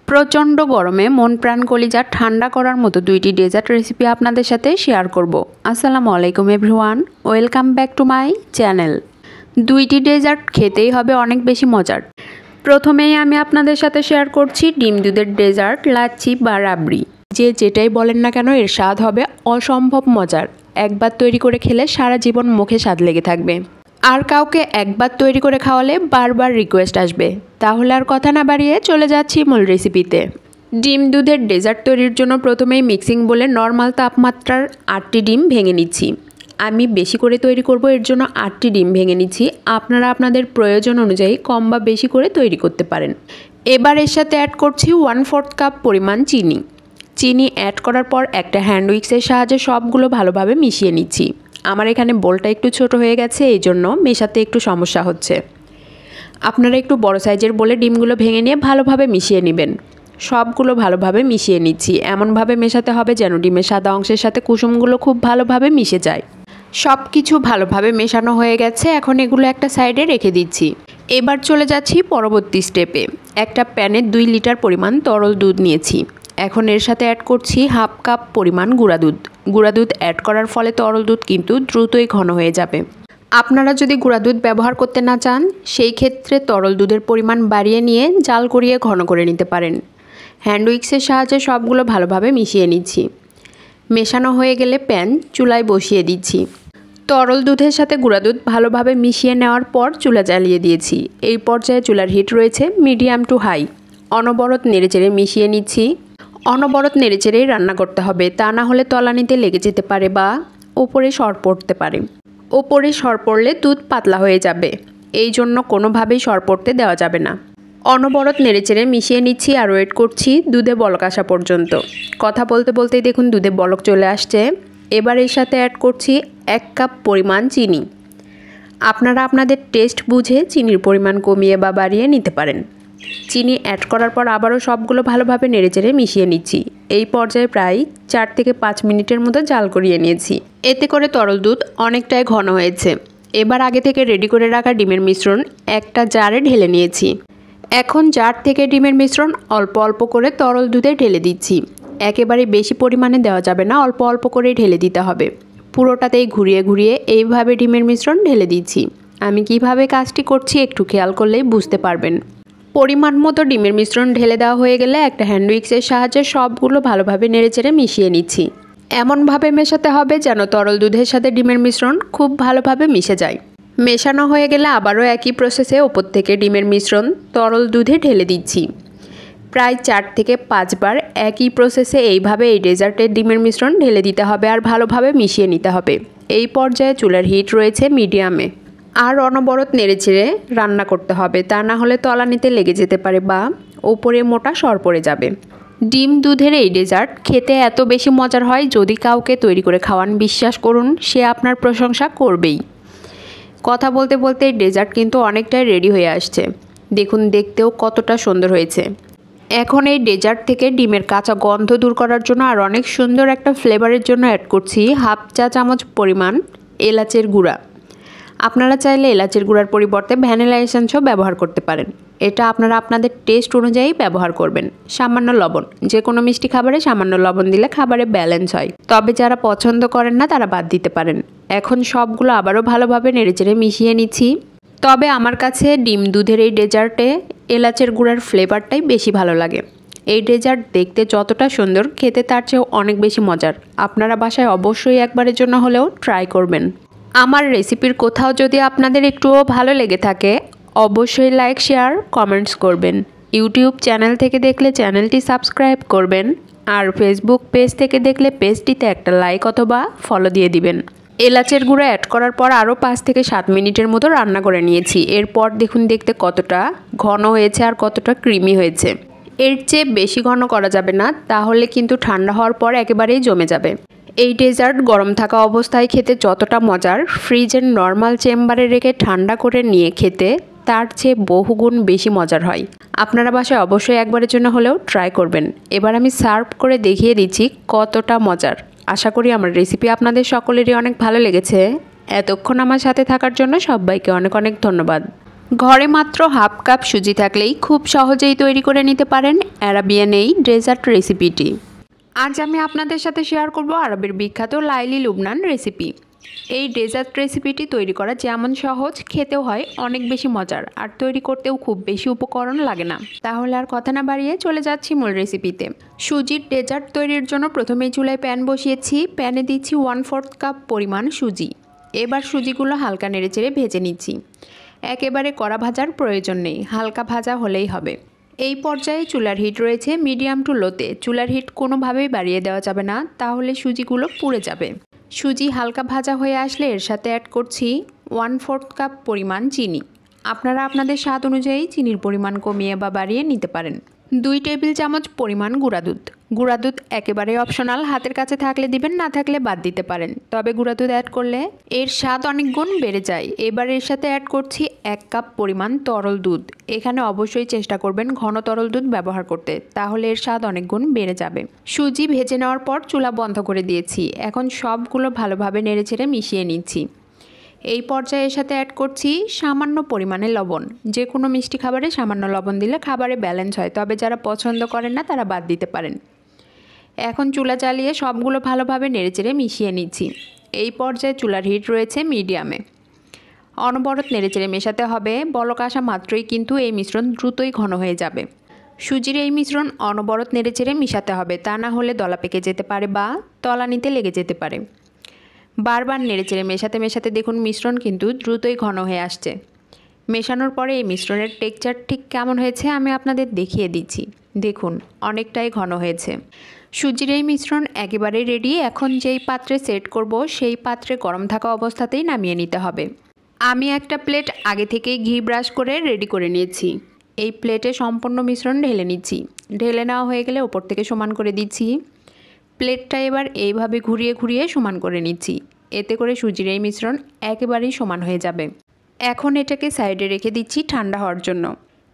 প্রচণ্ড গরমে মন প্রাণ কলিজা ঠান্ডা করার মতো দুইটি ডেজার্ট রেসিপি আপনাদের সাথে শেয়ার করব। আসসালামু আলাইকুম everyone, welcome back to my channel. দুইটি ডেজার্ট খেতেই হবে অনেক বেশি মজার। প্রথমেই আমি আপনাদের সাথে শেয়ার করছি ডিম দুধের ডেজার্ট, লাচ্ছি বা রাবড়ি। যে যেটাই বলেন না কেন, এর স্বাদ হবে অসম্ভব মজার। একবার তৈরি করে খেলে সারা জীবন মুখে স্বাদ লেগে থাকবে। আর কাউকে একবার তৈরি করে খাওয়ালে বারবার রিকোয়েস্ট আসবে। তাহলে আর কথা না বাড়িয়ে চলে যাচ্ছি মূল রেসিপিতে। ডিম দুধের ডেজার্ট তৈরির জন্য প্রথমেই মিক্সিং বলে নর্মাল তাপমাত্রার 8টি ডিম ভেঙে নিচ্ছি। আমি বেশি করে তৈরি করব, এর জন্য 8টি ডিম ভেঙে নিচ্ছি। আপনারা আপনাদের প্রয়োজন অনুযায়ী কম বা বেশি করে তৈরি করতে পারেন। এবার এর সাথে অ্যাড করছি 1/4 কাপ পরিমাণ চিনি। চিনি অ্যাড করার পর একটা হ্যান্ড উইক্সের সাহায্যে সবগুলো ভালোভাবে মিশিয়ে নিচ্ছি। আমার এখানে বোলটা একটু ছোট হয়ে গেছে, এই জন্য মেশাতে একটু সমস্যা হচ্ছে। আপনারা একটু বড় সাইজের বলে ডিমগুলো ভেঙে নিয়ে ভালোভাবে মিশিয়ে নেবেন। সবগুলো ভালোভাবে মিশিয়ে নিচ্ছি। এমনভাবে মেশাতে হবে যেন ডিমের সাদা অংশের সাথে কুসুমগুলো খুব ভালোভাবে মিশে যায়। সব কিছু ভালোভাবে মেশানো হয়ে গেছে, এখন এগুলো একটা সাইডে রেখে দিচ্ছি। এবার চলে যাচ্ছি পরবর্তী স্টেপে। একটা প্যানে 2 লিটার পরিমাণ তরল দুধ নিয়েছি। এখন এর সাথে অ্যাড করছি 1/2 কাপ পরিমাণ গুঁড়া দুধ। গুঁড়া দুধ অ্যাড করার ফলে তরল দুধ কিন্তু দ্রুতই ঘন হয়ে যাবে। আপনারা যদি গুঁড়া দুধ ব্যবহার করতে না চান, সেই ক্ষেত্রে তরল দুধের পরিমাণ বাড়িয়ে নিয়ে জাল করিয়ে ঘন করে নিতে পারেন। হ্যান্ড উইক্সের সাহায্যে সবগুলো ভালোভাবে মিশিয়ে নিচ্ছি। মেশানো হয়ে গেলে প্যান চুলায় বসিয়ে দিচ্ছি। তরল দুধের সাথে গুঁড়া দুধ ভালোভাবে মিশিয়ে নেওয়ার পর চুলা জ্বালিয়ে দিয়েছি। এই পর্যায়ে চুলার হিট রয়েছে মিডিয়াম টু হাই। অনবরত নেড়েচেড়ে মিশিয়ে নিচ্ছি। অনবরত নেড়েচেড়েই রান্না করতে হবে, তা না হলে তলানিতে লেগে যেতে পারে বা ওপরে সর পড়তে পারে। ওপরে সর পড়লে দুধ পাতলা হয়ে যাবে, এই জন্য কোনোভাবেই সর পড়তে দেওয়া যাবে না। অনবরত নেড়েচেড়ে মিশিয়ে নিচ্ছি আর ওয়েট করছি দুধে বলক আসা পর্যন্ত। কথা বলতে বলতেই দেখুন দুধে বলক চলে আসছে। এবার এর সাথে অ্যাড করছি 1 কাপ পরিমাণ চিনি। আপনারা আপনাদের টেস্ট বুঝে চিনির পরিমাণ কমিয়ে বা বাড়িয়ে নিতে পারেন। চিনি অ্যাড করার পর আবারও সবগুলো ভালোভাবে নেড়েচেড়ে মিশিয়ে নিচ্ছি। এই পর্যায়ে প্রায় 4 থেকে 5 মিনিটের মতো জাল করিয়ে নিয়েছি। এতে করে তরল দুধ অনেকটাই ঘন হয়েছে। এবার আগে থেকে রেডি করে রাখা ডিমের মিশ্রণ একটা জারে ঢেলে নিয়েছি। এখন জার থেকে ডিমের মিশ্রণ অল্প অল্প করে তরল দুধে ঢেলে দিচ্ছি। একেবারে বেশি পরিমাণে দেওয়া যাবে না, অল্প অল্প করে ঢেলে দিতে হবে। পুরোটাতেই ঘুরিয়ে ঘুরিয়ে এইভাবে ডিমের মিশ্রণ ঢেলে দিচ্ছি। আমি কিভাবে কাজটি করছি একটু খেয়াল করলেই বুঝতে পারবেন। পরিমাণ মতো ডিমের মিশ্রণ ঢেলে দেওয়া হয়ে গেলে একটা হ্যান্ড উইক্সের সাহায্যে সবগুলো ভালোভাবে নেড়েচেড়ে মিশিয়ে নিচ্ছি। এমনভাবে মেশাতে হবে যেন তরল দুধের সাথে ডিমের মিশ্রণ খুব ভালোভাবে মিশে যায়। মেশানো হয়ে গেলে আবারও একই প্রসেসে ওপর থেকে ডিমের মিশ্রণ তরল দুধে ঢেলে দিচ্ছি। প্রায় 4 থেকে 5 বার একই প্রসেসে এইভাবে এই ডেজার্টের ডিমের মিশ্রণ ঢেলে দিতে হবে আর ভালোভাবে মিশিয়ে নিতে হবে। এই পর্যায়ে চুলার হিট রয়েছে মিডিয়ামে। আর অনবরত নেড়েচেড়ে রান্না করতে হবে, তা না হলে তলানিতে লেগে যেতে পারে বা ওপরে মোটা সর পড়ে যাবে। ডিম দুধের এই ডেজার্ট খেতে এত বেশি মজার হয়, যদি কাউকে তৈরি করে খাওয়ান বিশ্বাস করুন সে আপনার প্রশংসা করবেই। কথা বলতে বলতে এই ডেজার্ট কিন্তু অনেকটাই রেডি হয়ে আসছে। দেখুন দেখতেও কতটা সুন্দর হয়েছে। এখন এই ডেজার্ট থেকে ডিমের কাঁচা গন্ধ দূর করার জন্য আর অনেক সুন্দর একটা ফ্লেভারের জন্য অ্যাড করছি 1/2 চা চামচ পরিমাণ এলাচের গুঁড়া। আপনারা চাইলে এলাচের গুঁড়ার পরিবর্তে ভ্যানিলা এসেন্সও ব্যবহার করতে পারেন। এটা আপনারা আপনাদের টেস্ট অনুযায়ী ব্যবহার করবেন। সামান্য লবণ, যে কোনো মিষ্টি খাবারে সামান্য লবণ দিলে খাবারে ব্যালেন্স হয়, তবে যারা পছন্দ করেন না তারা বাদ দিতে পারেন। এখন সবগুলো আবারও ভালোভাবে নেড়েচেড়ে মিশিয়ে নিচ্ছি। তবে আমার কাছে ডিম দুধের এই ডেজার্টে এলাচের গুঁড়ার ফ্লেভারটাই বেশি ভালো লাগে। এই ডেজার্ট দেখতে যতটা সুন্দর, খেতে তার চেয়েও অনেক বেশি মজার। আপনারা বাসায় অবশ্যই একবারের জন্য হলেও ট্রাই করবেন। আমার রেসিপির কোথাও যদি আপনাদের একটুও ভালো লেগে থাকে অবশ্যই লাইক, শেয়ার, কমেন্টস করবেন। ইউটিউব চ্যানেল থেকে দেখলে চ্যানেলটি সাবস্ক্রাইব করবেন আর ফেসবুক পেজ থেকে দেখলে পেজটিতে একটা লাইক অথবা ফলো দিয়ে দিবেন। এলাচের গুঁড়ো অ্যাড করার পর আরও 5 থেকে 7 মিনিটের মতো রান্না করে নিয়েছি। এরপর দেখুন দেখতে কতটা ঘন হয়েছে আর কতটা ক্রিমি হয়েছে। এর চেয়ে বেশি ঘন করা যাবে না, তাহলে কিন্তু ঠান্ডা হওয়ার পর একেবারেই জমে যাবে। এই ডেজার্ট গরম থাকা অবস্থায় খেতে যতটা মজার, ফ্রিজের নর্মাল চেম্বারে রেখে ঠান্ডা করে নিয়ে খেতে তার চেয়ে বহুগুণ বেশি মজার হয়। আপনারা বাসায় অবশ্যই একবারের জন্য হলেও ট্রাই করবেন। এবার আমি সার্ভ করে দেখিয়ে দিচ্ছি কতটা মজার। আশা করি আমার রেসিপি আপনাদের সকলেরই অনেক ভালো লেগেছে। এতক্ষণ আমার সাথে থাকার জন্য সবাইকে অনেক অনেক ধন্যবাদ। ঘরে মাত্র হাফ কাপ সুজি থাকলেই খুব সহজেই তৈরি করে নিতে পারেন অ্যারাবিয়ান এই ডেজার্ট রেসিপিটি। আজ আমি আপনাদের সাথে শেয়ার করব আরবের বিখ্যাত লাইলি লুবনান রেসিপি। এই ডেজার্ট রেসিপিটি তৈরি করা যেমন সহজ, খেতেও হয় অনেক বেশি মজার, আর তৈরি করতেও খুব বেশি উপকরণ লাগে না। তাহলে আর কথা না বাড়িয়ে চলে যাচ্ছি মূল রেসিপিতে। সুজির ডেজার্ট তৈরির জন্য প্রথমেই চুলায় প্যান বসিয়েছি। প্যানে দিচ্ছি 1/4 কাপ পরিমাণ সুজি। এবার সুজিগুলো হালকা নেড়েচেড়ে ভেজে নিচ্ছি। একেবারে কড়া ভাজার প্রয়োজন নেই, হালকা ভাজা হলেই হবে। এই পর্যায়ে চুলার হিট রয়েছে মিডিয়াম টু লোতে। চুলার হিট কোনোভাবেই বাড়িয়ে দেওয়া যাবে না, তাহলে সুজিগুলো পুড়ে যাবে। সুজি হালকা ভাজা হয়ে আসলে এর সাথে অ্যাড করছি 1/4 কাপ পরিমাণ চিনি। আপনারা আপনাদের স্বাদ অনুযায়ী চিনির পরিমাণ কমিয়ে বা বাড়িয়ে নিতে পারেন। 2 টেবিল চামচ পরিমাণ গুঁড়া দুধ। গুঁড়া দুধ একেবারে অপশনাল, হাতের কাছে থাকলে দিবেন, না থাকলে বাদ দিতে পারেন। তবে গুঁড়া দুধ অ্যাড করলে এর স্বাদ অনেক গুণ বেড়ে যায়। এবার এর সাথে অ্যাড করছি 1 কাপ পরিমাণ তরল দুধ। এখানে অবশ্যই চেষ্টা করবেন ঘন তরল দুধ ব্যবহার করতে, তাহলে এর স্বাদ অনেক গুণ বেড়ে যাবে। সুজি ভেজে নেওয়ার পর চুলা বন্ধ করে দিয়েছি। এখন সবগুলো ভালোভাবে নেড়েচেড়ে মিশিয়ে নিচ্ছি। এই পর্যায়ে এর সাথে অ্যাড করছি সামান্য পরিমাণে লবণ। যে কোনো মিষ্টি খাবারে সামান্য লবণ দিলে খাবারে ব্যালেন্স হয়, তবে যারা পছন্দ করেন না তারা বাদ দিতে পারেন। এখন চুলা জ্বালিয়ে সবগুলো ভালোভাবে নেড়েচেড়ে মিশিয়ে নিচ্ছি। এই পর্যায়ে চুলার হিট রয়েছে মিডিয়ামে। অনবরত নেড়েচেড়ে মেশাতে হবে। বলক আসা মাত্রই কিন্তু এই মিশ্রণ দ্রুতই ঘন হয়ে যাবে। সুজির এই মিশ্রণ অনবরত নেড়েচেড়ে মিশাতে হবে, তা না হলে দলা পেকে যেতে পারে বা তলানিতে লেগে যেতে পারে। বারবার নেড়েচেড়ে মেশাতে মেশাতে দেখুন মিশ্রণ কিন্তু দ্রুতই ঘন হয়ে আসছে। মেশানোর পরে এই মিশ্রণের টেক্সচার ঠিক কেমন হয়েছে আমি আপনাদের দেখিয়ে দিচ্ছি। দেখুন অনেকটাই ঘন হয়েছে। সুজির এই মিশ্রণ একেবারেই রেডি। এখন যেই পাত্রে সেট করব সেই পাত্রে গরম থাকা অবস্থাতেই নামিয়ে নিতে হবে। আমি একটা প্লেট আগে থেকেই ঘি ব্রাশ করে রেডি করে নিয়েছি। এই প্লেটে সম্পূর্ণ মিশ্রণ ঢেলে নিচ্ছি। ঢেলে নেওয়া হয়ে গেলে ওপর থেকে সমান করে দিচ্ছি। প্লেটটা এবার এইভাবে ঘুরিয়ে ঘুরিয়ে সমান করে নিচ্ছি। এতে করে সুজির এই মিশ্রণ একেবারেই সমান হয়ে যাবে। এখন এটাকে সাইডে রেখে দিচ্ছি ঠান্ডা হওয়ার জন্য।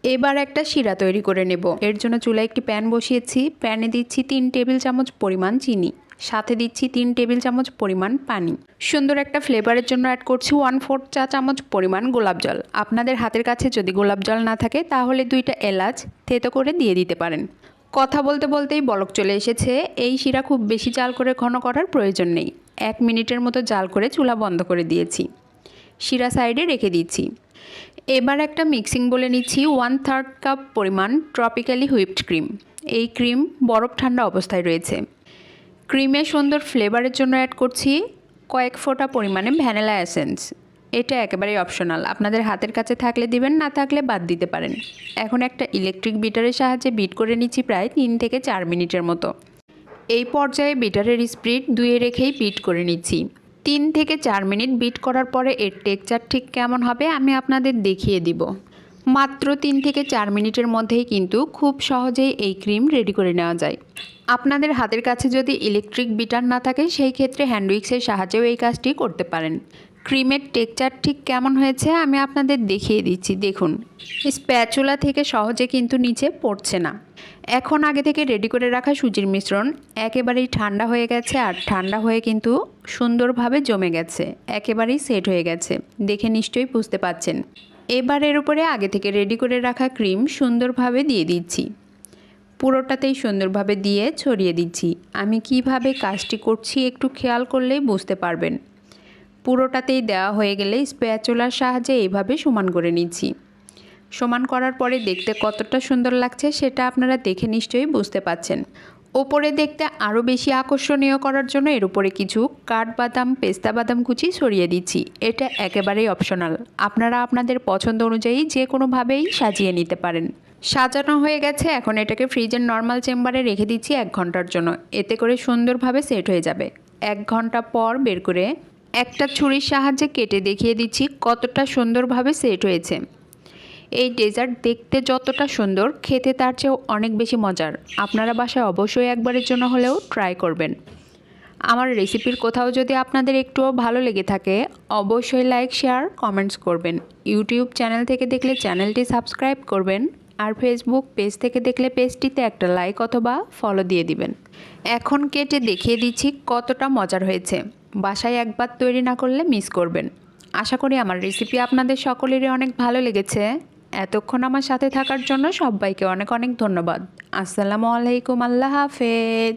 এবার একটা শিরা তৈরি করে নেব। এর জন্য চুলায় একটি প্যান বসিয়েছি। প্যানে দিচ্ছি 3 টেবিল চামচ পরিমাণ চিনি, সাথে দিচ্ছি 3 টেবিল চামচ পরিমাণ পানি। সুন্দর একটা ফ্লেভারের জন্য অ্যাড করছি 1/4 চা চামচ পরিমাণ গোলাপ জল। আপনাদের হাতের কাছে যদি গোলাপ জল না থাকে তাহলে 2টা এলাচ থেতো করে দিয়ে দিতে পারেন। কথা বলতে বলতেই বলক চলে এসেছে। এই শিরা খুব বেশি জাল করে ঘন করার প্রয়োজন নেই। 1 মিনিটের মতো জাল করে চুলা বন্ধ করে দিয়েছি। শিরা সাইডে রেখে দিচ্ছি। এবার একটা মিক্সিং বলে নিচ্ছি 1/3 কাপ পরিমাণ ট্রপিক্যালি হুইপড ক্রিম। এই ক্রিম বরফ ঠান্ডা অবস্থায় রয়েছে। ক্রিমে সুন্দর ফ্লেভারের জন্য অ্যাড করছি কয়েক ফোঁটা পরিমাণে ভ্যানিলা এসেন্স। এটা একেবারেই অপশনাল, আপনাদের হাতের কাছে থাকলে দিবেন, না থাকলে বাদ দিতে পারেন। এখন একটা ইলেকট্রিক বিটারের সাহায্যে বিট করে নিচ্ছি প্রায় 3 থেকে 4 মিনিটের মতো। এই পর্যায়ে বিটারের স্পিড 2-এ রেখেই বিট করে নিচ্ছি। 3 থেকে 4 মিনিট বিট করার পরে এর টেক্সচার ঠিক কেমন হবে আমি আপনাদের দেখিয়ে দিব। মাত্র 3 থেকে 4 মিনিটের মধ্যেই কিন্তু খুব সহজেই এই ক্রিম রেডি করে নেওয়া যায়। আপনাদের হাতের কাছে যদি ইলেকট্রিক বিটার না থাকে সেই ক্ষেত্রে হ্যান্ড উইক্সের সাহায্যেও এই কাজটি করতে পারেন। ক্রিমের টেক্সচার ঠিক কেমন হয়েছে আমি আপনাদের দেখিয়ে দিচ্ছি। দেখুন স্প্যাচুলা থেকে সহজে কিন্তু নিচে পড়ছে না। এখন আগে থেকে রেডি করে রাখা সুজির মিশ্রণ একেবারেই ঠান্ডা হয়ে গেছে, আর ঠান্ডা হয়ে কিন্তু সুন্দরভাবে জমে গেছে, একেবারেই সেট হয়ে গেছে। দেখে নিশ্চয়ই বুঝতে পাচ্ছেন। এবার এর উপরে আগে থেকে রেডি করে রাখা ক্রিম সুন্দরভাবে দিয়ে দিচ্ছি। পুরোটাতেই সুন্দরভাবে দিয়ে ছড়িয়ে দিচ্ছি। আমি কিভাবে কাজটি করছি একটু খেয়াল করলেই বুঝতে পারবেন। পুরোটাতেই দেওয়া হয়ে গেলে স্প্যাচুলার সাহায্যে এইভাবে সমান করে নিচ্ছি। সমান করার পরে দেখতে কতটা সুন্দর লাগছে সেটা আপনারা দেখে নিশ্চয়ই বুঝতে পাচ্ছেন। ওপরে দেখতে আরও বেশি আকর্ষণীয় করার জন্য এর উপরে কিছু কাঠবাদাম, পেস্তা বাদাম কুচি ছড়িয়ে দিচ্ছি। এটা একেবারেই অপশনাল, আপনারা আপনাদের পছন্দ অনুযায়ী যে কোনোভাবেই সাজিয়ে নিতে পারেন। সাজানো হয়ে গেছে। এখন এটাকে ফ্রিজের নর্মাল চেম্বারে রেখে দিচ্ছি 1 ঘন্টার জন্য। এতে করে সুন্দরভাবে সেট হয়ে যাবে। 1 ঘন্টা পর বের করে একটা ছুরির সাহায্যে কেটে দেখিয়ে দিচ্ছি কতটা সুন্দরভাবে সেট হয়েছে। এই ডেজার্ট দেখতে যতটা সুন্দর, খেতে তার চেয়েও অনেক বেশি মজার। আপনারা বাসায় অবশ্যই একবারের জন্য হলেও ট্রাই করবেন। আমার রেসিপির কোথাও যদি আপনাদের একটুও ভালো লেগে থাকে অবশ্যই লাইক, শেয়ার, কমেন্টস করবেন। ইউটিউব চ্যানেল থেকে দেখলে চ্যানেলটি সাবস্ক্রাইব করবেন, আর ফেসবুক পেজ থেকে দেখলে পেজটিতে একটা লাইক অথবা ফলো দিয়ে দিবেন। এখন কেটে দেখিয়ে দিচ্ছি কতটা মজার হয়েছে। বাসায় একবার তৈরি না করলে মিস করবেন। আশা করি আমার রেসিপি আপনাদের সকলেরই অনেক ভালো লেগেছে। এতক্ষণ আমার সাথে থাকার জন্য সবাইকে অনেক অনেক ধন্যবাদ। আসসালামু আলাইকুম, আল্লাহ হাফেজ।